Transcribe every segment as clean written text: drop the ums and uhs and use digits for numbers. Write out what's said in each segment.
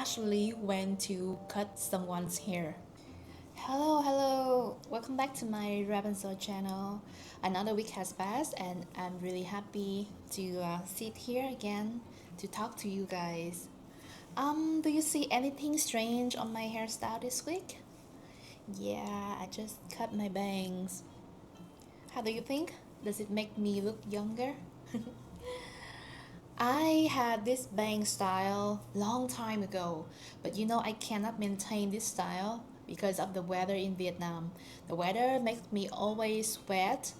actually went to cut someone's hair. Hello, welcome back to my Rapunzel channel. Another week has passed and I'm really happy to sit here again to talk to you guys. Do you see anything strange on my hairstyle this week? Yeah, I just cut my bangs. How do you think? Does it make me look younger? I had this bang style long time ago, but I cannot maintain this style because of the weather in Vietnam. The weather makes me always sweat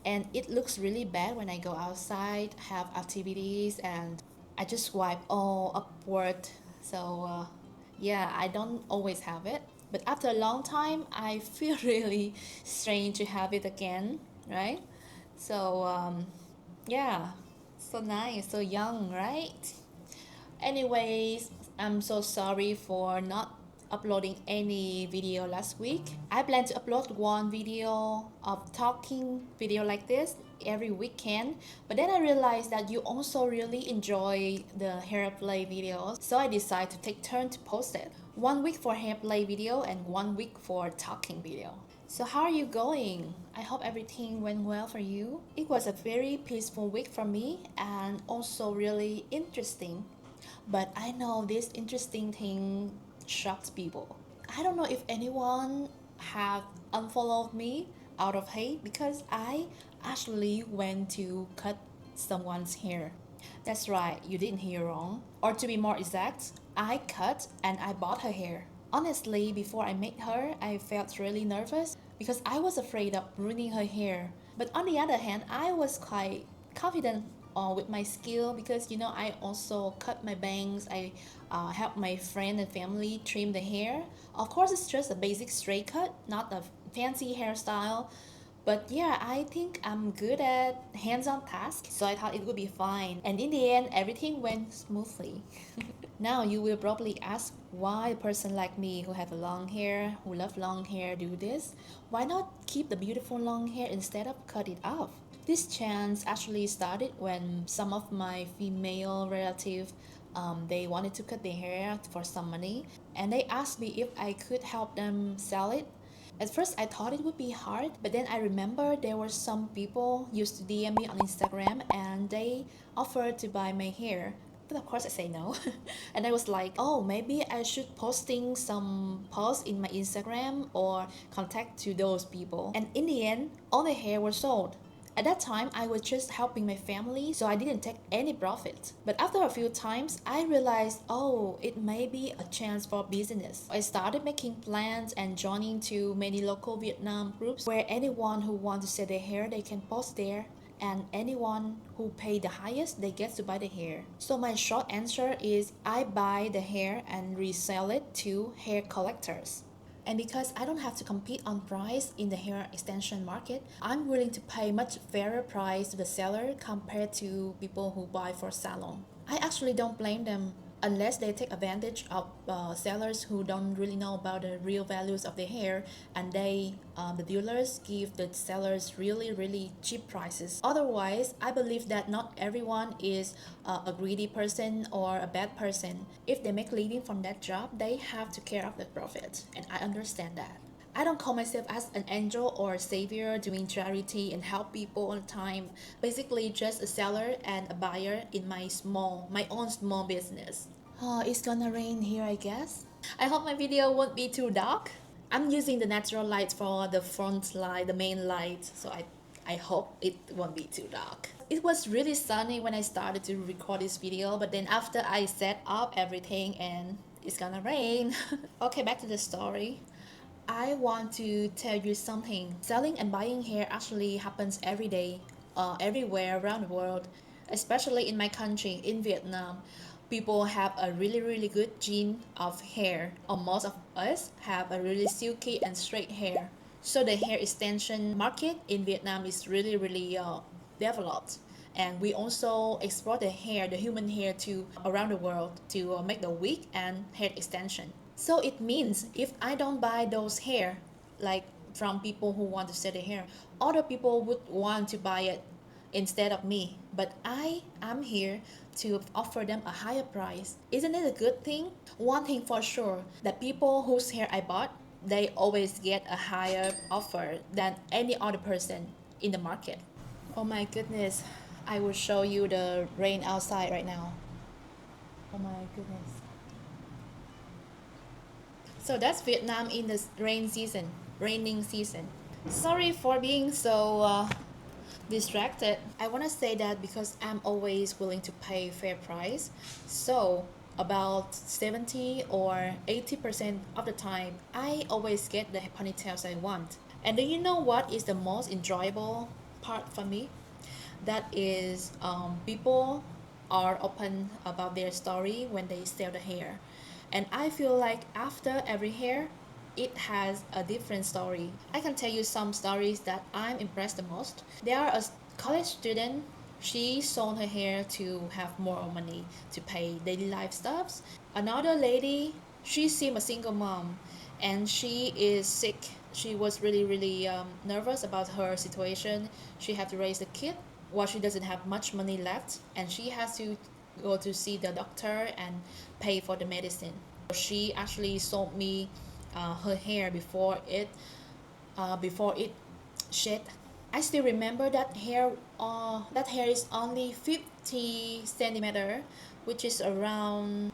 and it looks really bad when I go outside, have activities, and I just wipe all upward. So, yeah, I don't always have it. But after a long time, I feel really strange to have it again, right? So, yeah, so nice, so young, right? Anyways, I'm so sorry for not uploading any video last week. I plan to upload one video of talking video like this every weekend, but then I realized that you also really enjoy the hair play videos, so I decided to take turn to post it. 1 week for hair play video and 1 week for talking video. So how are you going? I hope everything went well for you. It was a very peaceful week for me and also really interesting. But I know this interesting thing shocks people. I don't know if anyone have unfollowed me out of hate because I actually went to cut someone's hair. That's right, you didn't hear wrong. Or to be more exact, I cut and I bought her hair. Honestly, before I met her, I felt really nervous because I was afraid of ruining her hair. But on the other hand, I was quite confident with my skill because I also cut my bangs. I help my friend and family trim the hair. Of course, it's just a basic straight cut, not a fancy hairstyle. But yeah, I think I'm good at hands-on tasks, so I thought it would be fine. And in the end, everything went smoothly. Now you will probably ask why a person like me who have a long hair, who love long hair do this? Why not keep the beautiful long hair instead of cut it off? This chance actually started when some of my female relatives they wanted to cut their hair for some money and they asked me if I could help them sell it. At first, I thought it would be hard, but then I remember there were some people used to DM me on Instagram and they offered to buy my hair. But of course, I say no. And I was like, oh, maybe I should posting some posts in my Instagram or contact to those people. And in the end, all the hair was sold. At that time, I was just helping my family, so I didn't take any profit. But after a few times, I realized, oh, it may be a chance for business. I started making plans and joining to many local Vietnam groups where anyone who wants to sell their hair, they can post there. And anyone who pay the highest, they get to buy the hair. So my short answer is I buy the hair and resell it to hair collectors. And because I don't have to compete on price in the hair extension market, I'm willing to pay much fairer price to the seller compared to people who buy for salon. I actually don't blame them unless they take advantage of sellers who don't really know about the real values of the hair and the dealers give the sellers really cheap prices. Otherwise, I believe that not everyone is a greedy person or a bad person. If they make living from that job, they have to care of the profit, and I understand that. I don't call myself as an angel or a savior doing charity and help people all the time. Basically, just a seller and a buyer in my own small business. Oh, it's gonna rain here, I guess. I hope my video won't be too dark. I'm using the natural light for the front light, the main light, so I hope it won't be too dark. It was really sunny when I started to record this video, but then after I set up everything and it's gonna rain. Okay, back to the story. I want to tell you something. Selling and buying hair actually happens every day, everywhere around the world, especially in my country, in Vietnam. People have a really good gene of hair, or most of us have a really silky and straight hair. So the hair extension market in Vietnam is really developed. And we also export the hair, the human hair, to around the world to make the wig and hair extension. So it means if I don't buy those hair, like from people who want to sell their hair, other people would want to buy it instead of me. But I am here to offer them a higher price. Isn't it a good thing? One thing for sure, the people whose hair I bought, they always get a higher offer than any other person in the market. Oh my goodness, I will show you the rain outside right now. Oh my goodness. So that's Vietnam in the rain season, raining season. Sorry for being so distracted. I want to say that because I'm always willing to pay fair price. So about 70 or 80% of the time, I always get the ponytails I want. And do you know what is the most enjoyable part for me? That is people are open about their story when they sell the hair, and I feel like after every hair it has a different story. I can tell you some stories that I'm impressed the most. There are a college student. She sold her hair to have more money to pay daily life stuffs. Another lady, she seemed a single mom and she is sick. She was really nervous about her situation. She had to raise a kid while she doesn't have much money left, and she has to go to see the doctor and pay for the medicine. She actually sold me her hair before it shed. I still remember that hair. That hair is only 50 centimeter, which is around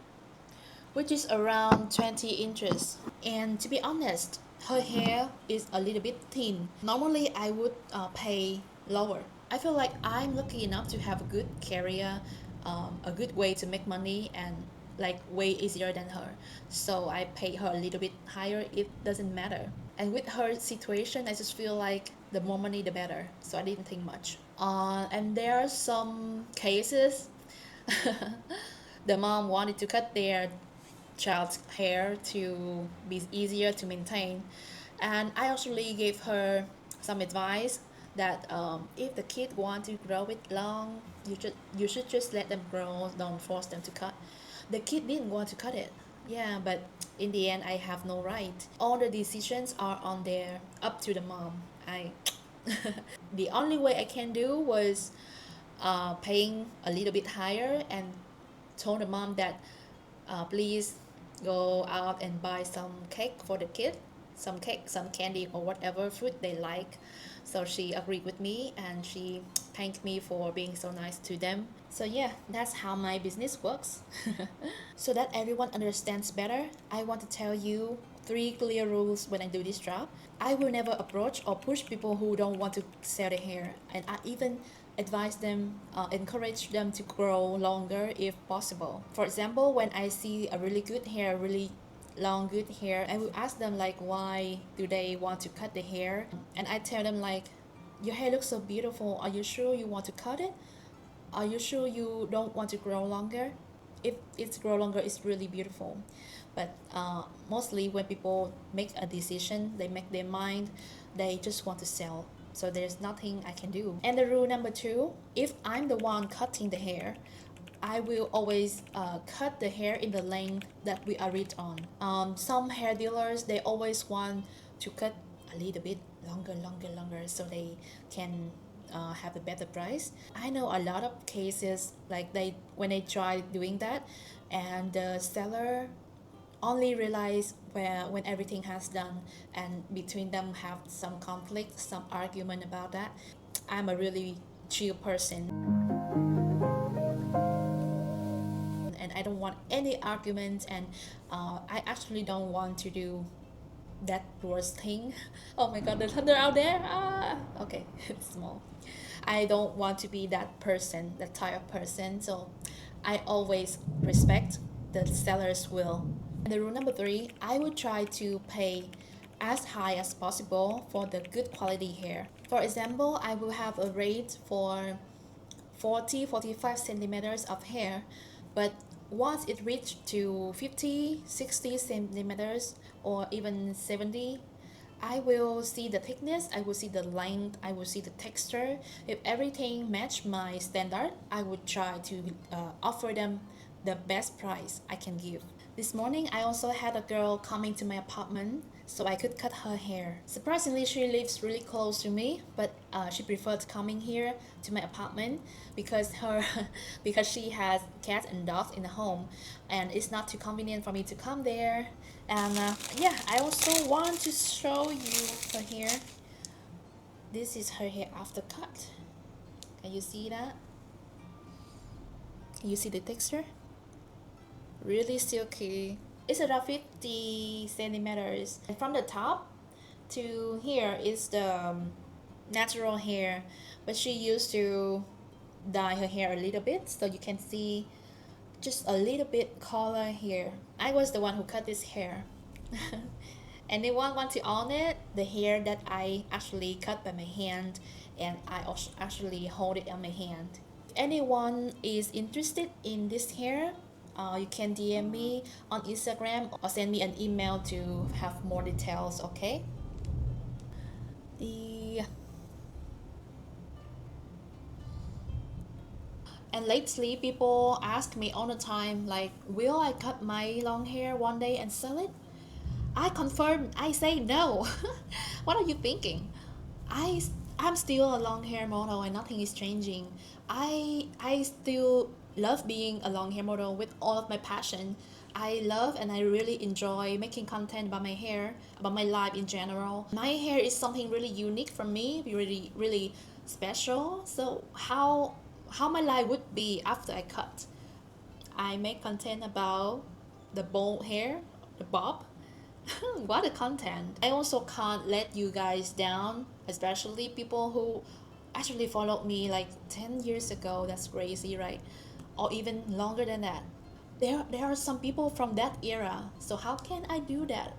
20 inches. And to be honest, her hair is a little bit thin. Normally, I would pay lower. I feel like I'm lucky enough to have a good career, a good way to make money, and like way easier than her. So I pay her a little bit higher. It doesn't matter. And with her situation, I just feel like the more money, the better. So I didn't think much. And there are some cases the mom wanted to cut their child's hair to be easier to maintain. And I actually gave her some advice that if the kid want to grow it long, you should just let them grow. Don't force them to cut. The kid didn't want to cut it. Yeah, but in the end, I have no right. All the decisions are on there, up to the mom. I the only way I can do was paying a little bit higher and told the mom that please go out and buy some cake for the kid, some cake, some candy, or whatever fruit they like. So she agreed with me and she thanked me for being so nice to them. So yeah, that's how my business works. So that everyone understands better, I want to tell you three clear rules when I do this job. I will never approach or push people who don't want to sell their hair, and I even advise them, encourage them to grow longer if possible. For example, when I see a really good hair, really long good hair, I will ask them like why do they want to cut the hair, and I tell them like, your hair looks so beautiful, are you sure you want to cut it? Are you sure you don't want to grow longer? If it's grow longer, it's really beautiful. But mostly when people make a decision, they make their mind, they just want to sell. So there's nothing I can do. And the rule number two, if I'm the one cutting the hair, I will always cut the hair in the length that we agreed on. Some hair dealers, they always want to cut a little bit longer, so they can have a better price. I know a lot of cases like they when they try doing that, and the seller only realize when everything has done, and between them have some conflict, some argument about that. I'm a really chill person and I don't want any argument, and I actually don't want to do that worst thing. Oh my god, the thunder out there. Okay, it's small. I don't want to be that person, that type of person. So I always respect the seller's will. And the rule number three, I would try to pay as high as possible for the good quality hair. For example, I will have a rate for 45 centimeters of hair, but once it reached to 50, 60 centimeters, or even 70, I will see the thickness, I will see the length, I will see the texture. If everything match my standard, I would try to offer them the best price I can give. This morning, I also had a girl coming to my apartment so I could cut her hair. Surprisingly, she lives really close to me, but she preferred coming here to my apartment because her because she has cats and dogs in the home, and it's not too convenient for me to come there. And yeah, I also want to show you her hair. This is her hair after cut. Can you see that? Can you see the texture? Really silky. It's around 50 centimeters. And from the top to here is the natural hair, but she used to dye her hair a little bit so you can see just a little bit color here. I was the one who cut this hair. Anyone want to own it? The hair that I actually cut by my hand, and I also actually hold it on my hand. Anyone is interested in this hair, you can DM me on Instagram or send me an email to have more details, okay? The And lately, people ask me all the time, like, will I cut my long hair one day and sell it? I confirm, I say no. What are you thinking? I, I'm still a long hair model and nothing is changing. I still love being a long hair model with all of my passion. I love and I really enjoy making content about my hair, about my life in general. My hair is something really unique for me, really, really special. So how my life would be after I cut. I make content about the bold hair, the bob. What a content. I also can't let you guys down, especially people who actually followed me like 10 years ago. That's crazy, right? Or even longer than that. There are some people from that era. So how can I do that?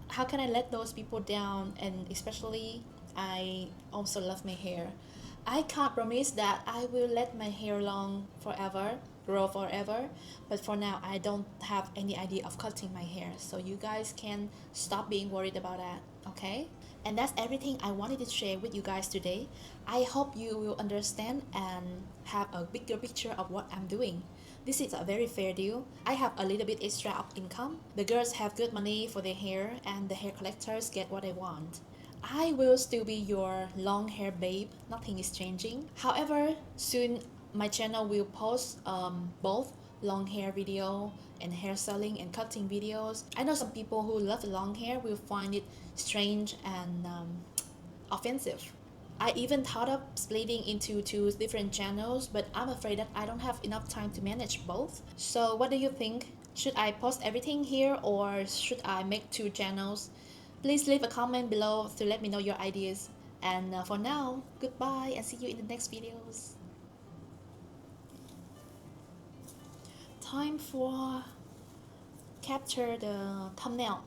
How can I let those people down? And especially, I also love my hair. I can't promise that I will let my hair long forever, grow forever, but for now, I don't have any idea of cutting my hair. So you guys can stop being worried about that, okay? And that's everything I wanted to share with you guys today. I hope you will understand and have a bigger picture of what I'm doing. This is a very fair deal. I have a little bit extra of income. The girls have good money for their hair, and the hair collectors get what they want. I will still be your long hair babe. Nothing is changing. However, soon my channel will post both long hair video and hair styling and cutting videos. I know some people who love long hair will find it strange and offensive. I even thought of splitting into two different channels, but I'm afraid that I don't have enough time to manage both. So what do you think? Should I post everything here or should I make two channels? Please leave a comment below to let me know your ideas. And for now, goodbye and see you in the next videos. Time for capture the thumbnail.